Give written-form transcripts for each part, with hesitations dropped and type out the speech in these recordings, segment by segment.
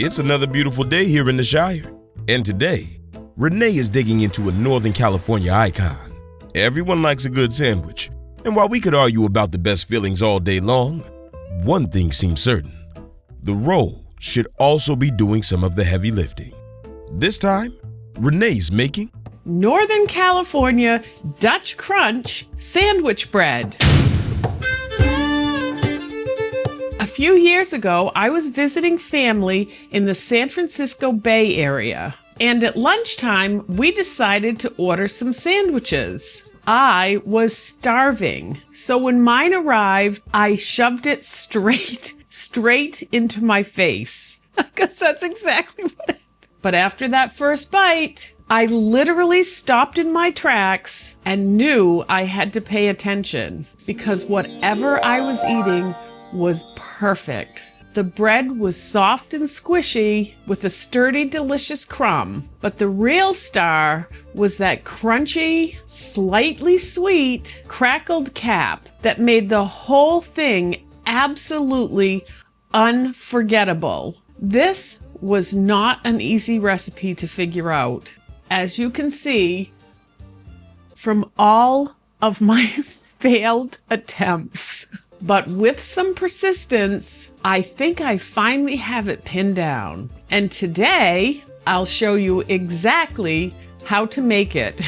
It's another beautiful day here in the Shire. And today, Renee is digging into a Northern California icon. Everyone likes a good sandwich. And while we could argue about the best fillings all day long, one thing seems certain. The roll should also be doing some of the heavy lifting. This time, Renee's making Northern California Dutch Crunch sandwich bread. A few years ago, I was visiting family in the San Francisco Bay Area, and at lunchtime, we decided to order some sandwiches. I was starving, so when mine arrived, I shoved it straight into my face, because that's exactly what happened. But after that first bite, I literally stopped in my tracks and knew I had to pay attention, because whatever I was eating was perfect. The bread was soft and squishy with a sturdy, delicious crumb. But the real star was that crunchy, slightly sweet, crackled cap that made the whole thing absolutely unforgettable. This was not an easy recipe to figure out. As you can see from all of my failed attempts. But with some persistence, I think I finally have it pinned down. And today, I'll show you exactly how to make it.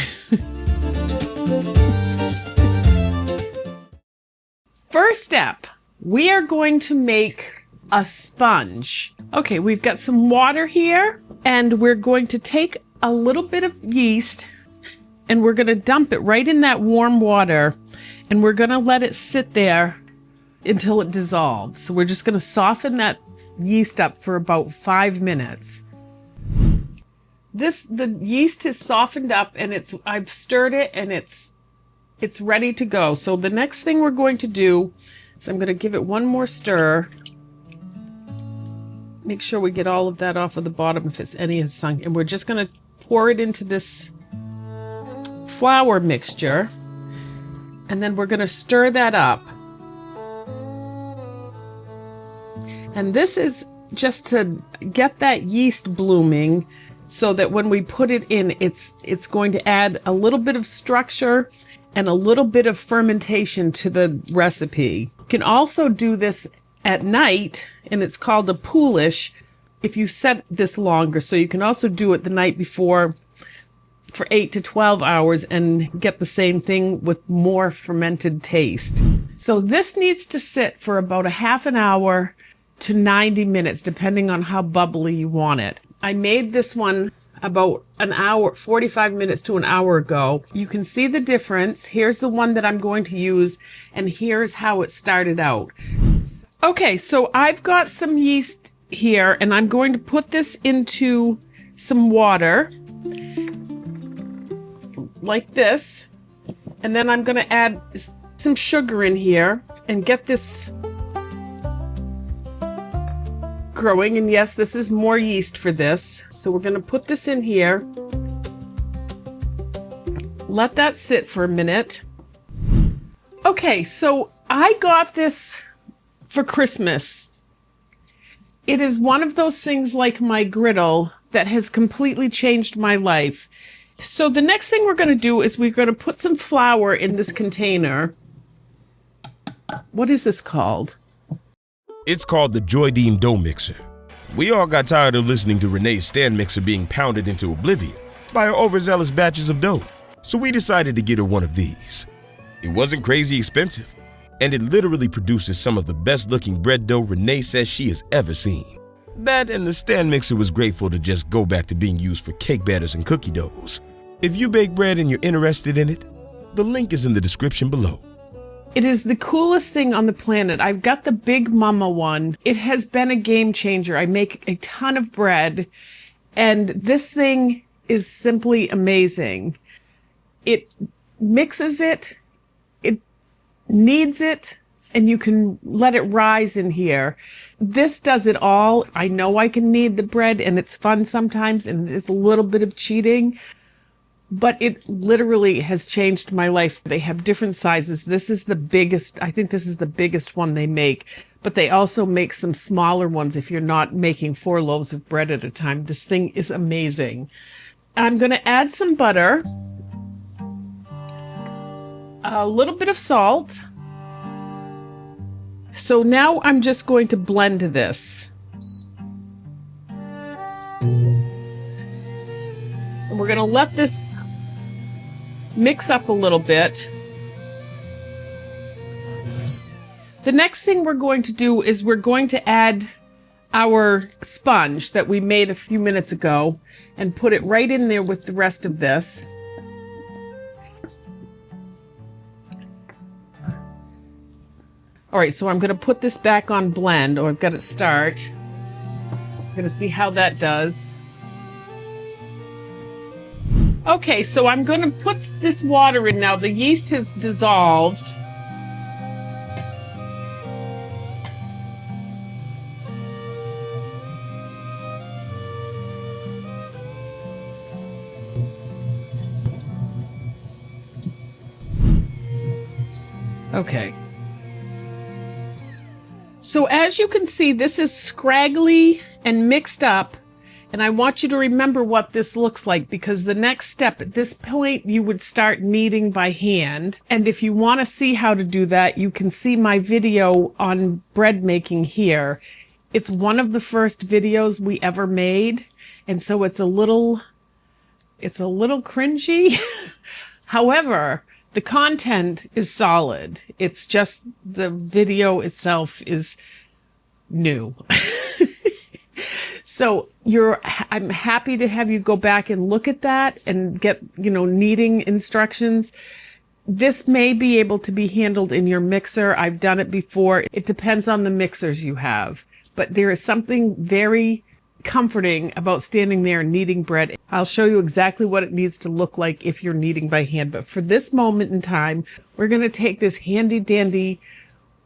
First step, we are going to make a sponge. Okay, we've got some water here, and we're going to take a little bit of yeast, and we're going to dump it right in that warm water, and we're going to let it sit there until it dissolves. So we're just going to soften that yeast up for about 5 minutes. The yeast is softened up, and I've stirred it, and it's ready to go. So the next thing we're going to do is I'm going to give it one more stir. Make sure we get all of that off of the bottom if it's any has sunk. And we're just going to pour it into this flour mixture. And then we're going to stir that up. And this is just to get that yeast blooming so that when we put it in, it's going to add a little bit of structure and a little bit of fermentation to the recipe. You can also do this at night, and it's called a Poolish if you set this longer. So you can also do it the night before for 8 to 12 hours and get the same thing with more fermented taste. So this needs to sit for about a half an hour to 90 minutes, depending on how bubbly you want it. I made this one about an hour, 45 minutes to an hour ago. You can see the difference. Here's the one that I'm going to use, and here's how it started out. Okay, so I've got some yeast here, and I'm going to put this into some water, like this, and then I'm going to add some sugar in here and get this growing. And yes, this is more yeast for this. So we're going to put this in here. Let that sit for a minute. Okay, so I got this for Christmas. It is one of those things like my griddle that has completely changed my life. So the next thing we're going to do is we're going to put some flour in this container. What is this called? It's called the Joydeem Dough Mixer. We all got tired of listening to Renee's stand mixer being pounded into oblivion by her overzealous batches of dough, so we decided to get her one of these. It wasn't crazy expensive, and it literally produces some of the best looking bread dough Renee says she has ever seen. That and the stand mixer was grateful to just go back to being used for cake batters and cookie doughs. If you bake bread and you're interested in it, the link is in the description below. It is the coolest thing on the planet. I've got the Big Mama one. It has been a game changer. I make a ton of bread, and this thing is simply amazing. It mixes it, it kneads it, and you can let it rise in here. This does it all. I know I can knead the bread, and it's fun sometimes, and it's a little bit of cheating, but it literally has changed my life. They have different sizes. This is the biggest. I think this is the biggest one they make, but they also make some smaller ones if you're not making 4 loaves of bread at a time. This thing is amazing. I'm going to add some butter, a little bit of salt. So now I'm just going to blend this. And we're going to let this mix up a little bit. The next thing we're going to do is we're going to add our sponge that we made a few minutes ago and put it right in there with the rest of this. All right, so I'm going to put this back on blend, or I've got it start. I'm going to see how that does. Okay, so I'm going to put this water in now. The yeast has dissolved. Okay. So as you can see, this is scraggly and mixed up, and I want you to remember what this looks like, because the next step at this point, you would start kneading by hand. And if you want to see how to do that, you can see my video on bread making here. It's one of the first videos we ever made, and so it's a little cringy. However, the content is solid. It's just the video itself is new. So I'm happy to have you go back and look at that and get, kneading instructions. This may be able to be handled in your mixer. I've done it before. It depends on the mixers you have, but there is something very comforting about standing there and kneading bread. I'll show you exactly what it needs to look like if you're kneading by hand. But for this moment in time, we're going to take this handy dandy,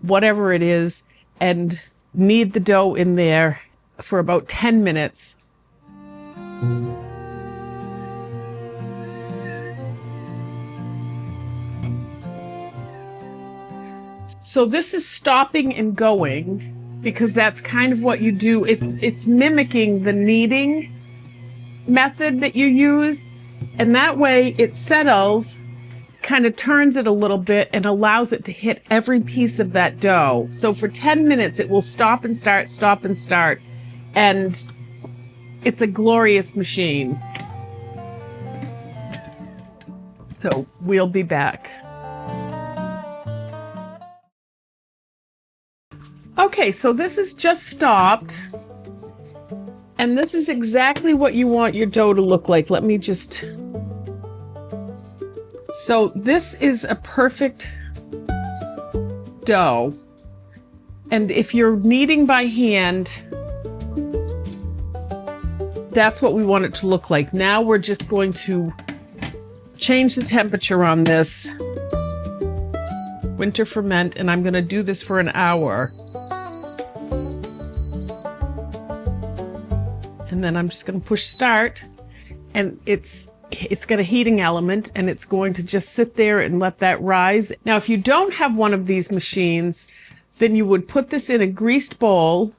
whatever it is, and knead the dough in there for about 10 minutes. So this is stopping and going, because that's kind of what you do. It's mimicking the kneading method that you use, and that way it settles, kind of turns it a little bit, and allows it to hit every piece of that dough. So for 10 minutes it will stop and start, and it's a glorious machine. So we'll be back. Okay, so this is just stopped, and this is exactly what you want your dough to look like. Let me just... So this is a perfect dough, and if you're kneading by hand, that's what we want it to look like. Now we're just going to change the temperature on this. Winter ferment, and I'm going to do this for an hour. And then I'm just going to push start, and it's got a heating element, and it's going to just sit there and let that rise. Now, if you don't have one of these machines, then you would put this in a greased bowl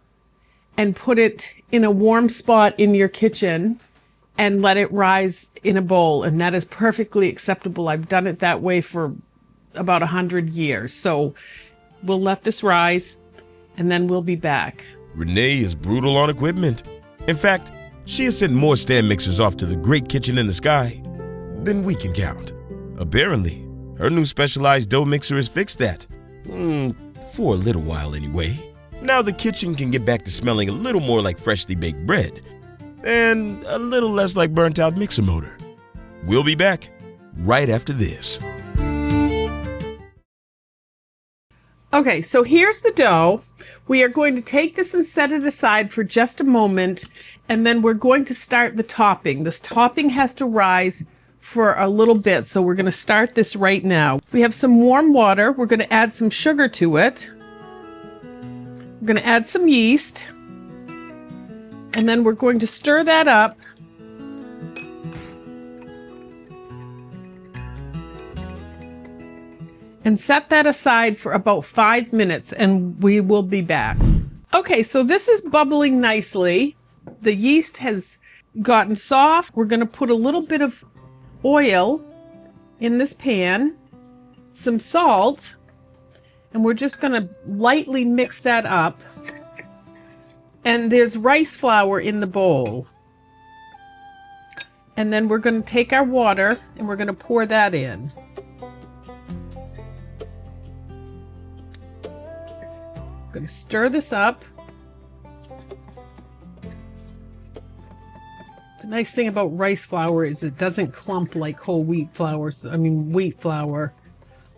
and put it in a warm spot in your kitchen and let it rise in a bowl. And that is perfectly acceptable. I've done it that way for about 100 years. So we'll let this rise, and then we'll be back. Renee is brutal on equipment. In fact, she has sent more stand mixers off to the great kitchen in the sky than we can count. Apparently, her new specialized dough mixer has fixed that. For a little while anyway. Now the kitchen can get back to smelling a little more like freshly baked bread and a little less like burnt out mixer motor. We'll be back right after this. Okay, so here's the dough. We are going to take this and set it aside for just a moment, and then we're going to start the topping. This topping has to rise for a little bit, so we're going to start this right now. We have some warm water. We're going to add some sugar to it. We're going to add some yeast, and then we're going to stir that up. and set that aside for about 5 minutes, and we will be back. Okay, so this is bubbling nicely. The yeast has gotten soft. We're going to put a little bit of oil in this pan, some salt, and we're just going to lightly mix that up. And there's rice flour in the bowl. And then we're going to take our water and we're going to pour that in. I'm going to stir this up. The nice thing about rice flour is it doesn't clump like whole wheat flour. Wheat flour.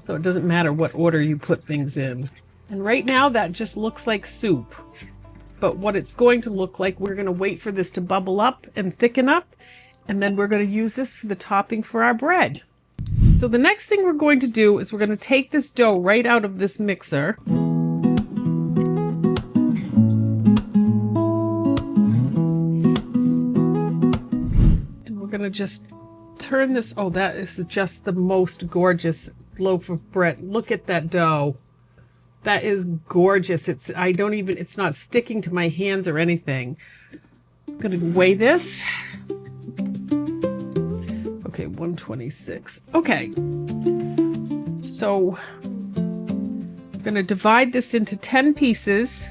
So it doesn't matter what order you put things in. And right now that just looks like soup. But what it's going to look like, we're going to wait for this to bubble up and thicken up. And then we're going to use this for the topping for our bread. So the next thing we're going to do is we're going to take this dough right out of this mixer. And we're going to just turn this. Oh, that is just the most gorgeous loaf of bread. Look at that dough. That is gorgeous. It's not sticking to my hands or anything. I'm going to weigh this. Okay, 126. Okay. So I'm going to divide this into 10 pieces.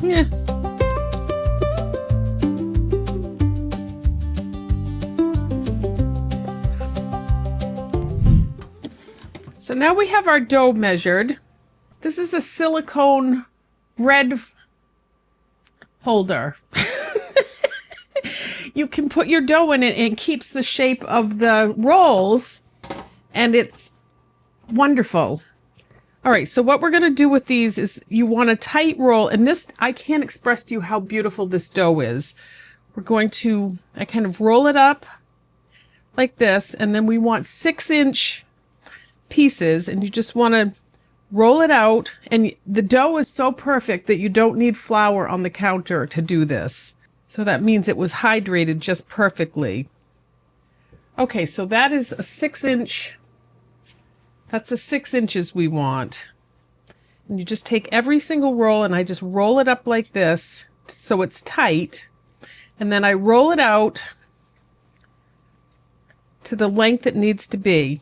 Yeah. So now we have our dough measured. This is a silicone bread holder. You can put your dough in it and it keeps the shape of the rolls, and it's wonderful. All right, so what we're going to do with these is you want a tight roll, and this, I can't express to you how beautiful this dough is. We're going to, I kind of roll it up like this, and then we want 6-inch pieces, and you just want to roll it out. And the dough is so perfect that you don't need flour on the counter to do this. So that means it was hydrated just perfectly. Okay, so that is a 6-inch. That's the 6 inches we want. And you just take every single roll, and I just roll it up like this so it's tight. And then I roll it out to the length it needs to be.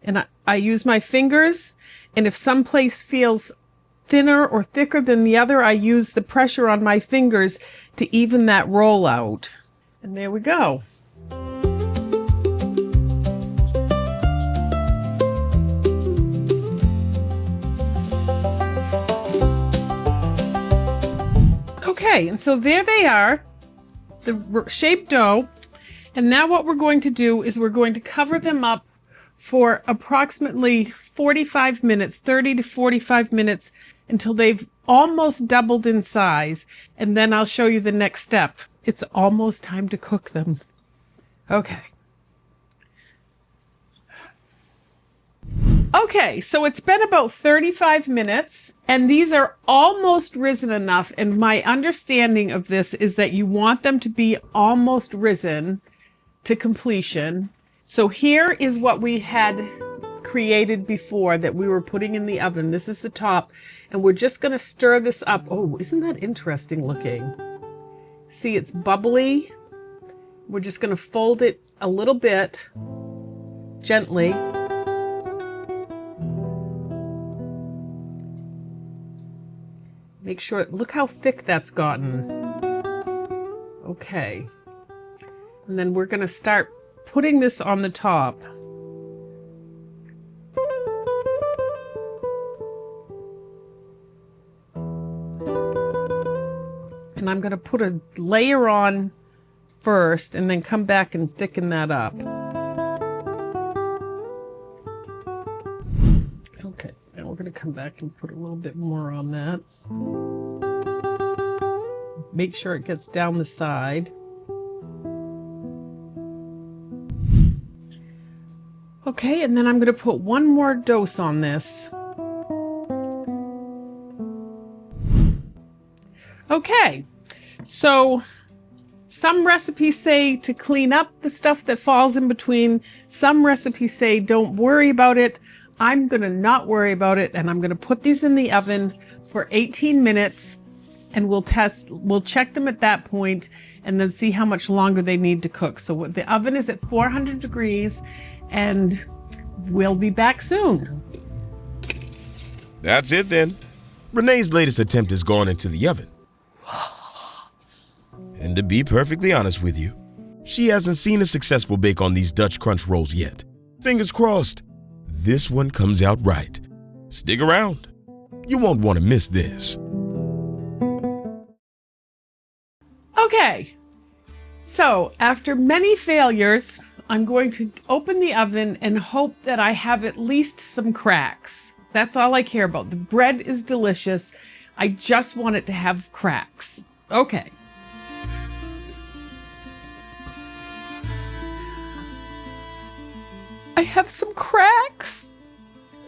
And I use my fingers, and if some place feels thinner or thicker than the other, I use the pressure on my fingers to even that roll out. And there we go. Okay, and so there they are, the shaped dough. And now what we're going to do is we're going to cover them up for approximately 45 minutes, 30 to 45 minutes, until they've almost doubled in size. And then I'll show you the next step. It's almost time to cook them. Okay. Okay, so it's been about 35 minutes, and these are almost risen enough. And my understanding of this is that you want them to be almost risen to completion. So here is what we had created before that we were putting in the oven. This is the top, and we're just going to stir this up. Oh, isn't that interesting looking? See, it's bubbly. We're just going to fold it a little bit gently. Make sure, look how thick that's gotten. Okay. And then we're going to start putting this on the top. And I'm going to put a layer on first and then come back and thicken that up. Okay, and we're going to come back and put a little bit more on that. Make sure it gets down the side. Okay, and then I'm going to put one more dose on this. Okay, so some recipes say to clean up the stuff that falls in between. Some recipes say don't worry about it. I'm going to not worry about it, and I'm going to put these in the oven for 18 minutes, and we'll check them at that point, and then see how much longer they need to cook. So the oven is at 400 degrees, and we'll be back soon. That's it then. Renee's latest attempt has gone into the oven. And to be perfectly honest with you, she hasn't seen a successful bake on these Dutch crunch rolls yet. Fingers crossed, this one comes out right. Stick around. You won't want to miss this. Okay, so after many failures, I'm going to open the oven and hope that I have at least some cracks. That's all I care about. The bread is delicious. I just want it to have cracks. Okay. I have some cracks.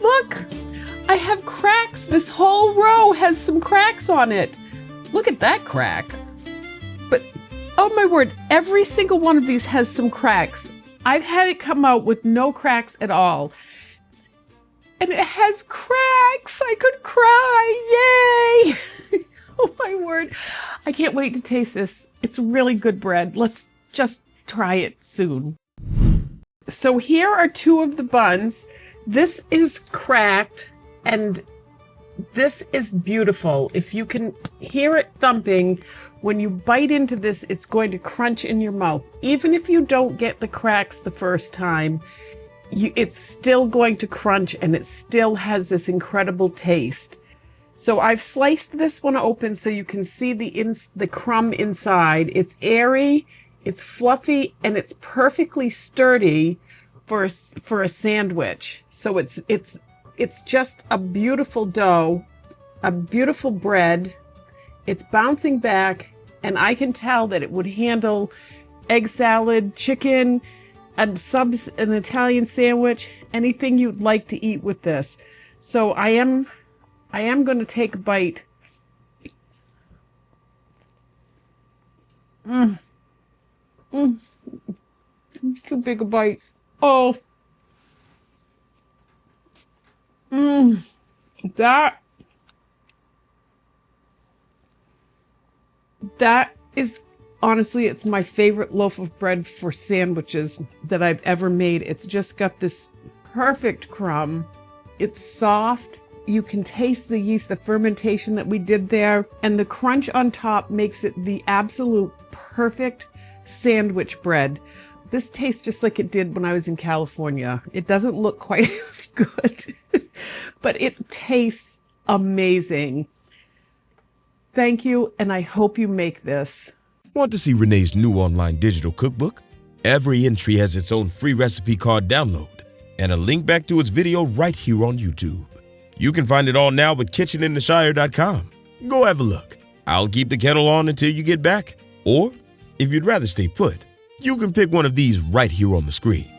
Look, I have cracks. This whole row has some cracks on it. Look at that crack. But, oh my word, every single one of these has some cracks. I've had it come out with no cracks at all. And it has cracks. I could cry. Yay. Oh my word. I can't wait to taste this. It's really good bread. Let's just try it soon. So here are two of the buns. This is cracked and this is beautiful. If you can hear it thumping, when you bite into this, it's going to crunch in your mouth. Even if you don't get the cracks the first time, it's still going to crunch and it still has this incredible taste. So I've sliced this one open so you can see the crumb inside. It's airy, it's fluffy, and it's perfectly sturdy for a sandwich. So it's just a beautiful dough, a beautiful bread. It's bouncing back, and I can tell that it would handle egg salad, chicken, and subs, an Italian sandwich, anything you'd like to eat with this. So I am going to take a bite. Too big a bite. Oh. That is, honestly, it's my favorite loaf of bread for sandwiches that I've ever made. It's just got this perfect crumb. It's soft. You can taste the yeast, the fermentation that we did there, and the crunch on top makes it the absolute perfect sandwich bread. This tastes just like it did when I was in California. It doesn't look quite as good, but it tastes amazing. Thank you, and I hope you make this. Want to see Renee's new online digital cookbook? Every entry has its own free recipe card download and a link back to its video right here on YouTube. You can find it all now at kitchenintheshire.com. Go have a look. I'll keep the kettle on until you get back. Or, if you'd rather stay put, you can pick one of these right here on the screen.